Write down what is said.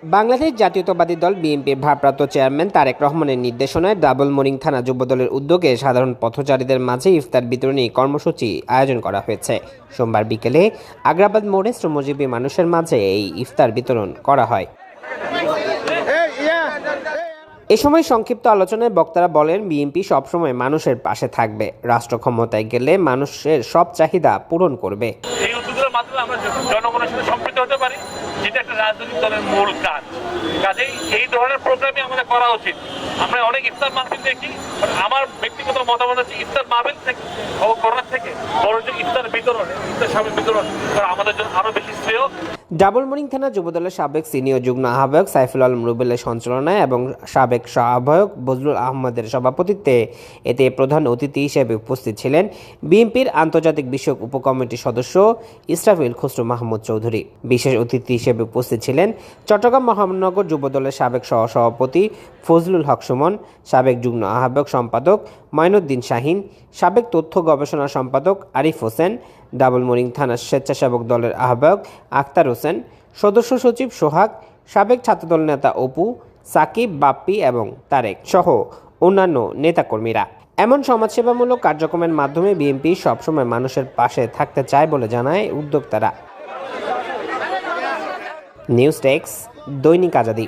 বাংলাদেশ জাতীয়তাবাদী দল বিএনপির ভারপ্রাপ্ত চেয়ারম্যান তারেক রহমানের নির্দেশনায় ডাবলমুরিং থানা যুবদলের উদ্যোগে সাধারণ পথচারীদের মাঝে ইফতার বিতরণী কর্মসূচি আয়োজন করা হয়েছে। সোমবার বিকেলে আগ্রাবাদ মোড়ে শ্রমজীবী মানুষের মাঝে এই ইফতার বিতরণ করা হয়। এ সময় সংক্ষিপ্ত আলোচনায় বক্তারা বলেন, বিএনপি সবসময় মানুষের পাশে থাকবে, রাষ্ট্র ক্ষমতায় গেলে মানুষের সব চাহিদা পূরণ করবে। এই উদ্যোগের মাধ্যমে আমরা জনগণের সাথে সম্পৃক্ত হতে পারি, যেটা একটা রাজনৈতিক দলের মূল কাজ। কাজেই এই ধরনের প্রোগ্রামই আমাদের করা উচিত। আমরা অনেক ইফতার মাহফিল দেখি, আমার ব্যক্তিগত মতামত হচ্ছে ইফতার মাহফিল থেকে করার থেকে বরঞ্চ ইফতার বিতরণ, ইফতার সামগ্রী বিতরণ করা আমাদের জন্য আরো বেশি শ্রেয়। ডাবলমুরিং থানা যুবদলের সাবেক সিনিয়র যুগ্ম আহ্বায়ক সাইফুল আলম রুবেলের সঞ্চালনায় এবং সাবেক সহ-আহ্বায়ক বজলুল আহমদের সভাপতিত্বে এতে প্রধান অতিথি হিসেবে উপস্থিত ছিলেন বিএনপির আন্তর্জাতিক বিষয়ক উপকমিটির সদস্য ইসরাফিল খসরু মাহমুদ চৌধুরী। বিশেষ অতিথি হিসেবে উপস্থিত ছিলেন চট্টগ্রাম মহানগর যুবদলের সাবেক সহ-সভাপতি ফজলুল হক সুমন, সাবেক যুগ্ম আহ্বায়ক সম্পাদক মঈনুদ্দিন শাহিন, সাবেক তথ্য গবেষণা সম্পাদক আরিফ হোসেন, ডাবলমুরিং থানার স্বেচ্ছাসেবক দলের আহ্বায়ক আক্তার হোসেন, সদস্য সচিব সোহাগ, সাবেক ছাত্রদল নেতা অপু, সাকিব, বাপ্পি এবং তারেক সহ অন্যান্য নেতাকর্মীরা। এমন সমাজসেবামূলক কার্যক্রমের মাধ্যমে বিএনপি সবসময় মানুষের পাশে থাকতে চায় বলে জানায় উদ্যোক্তারা। নিউজ ডেস্ক, দৈনিক আজাদী।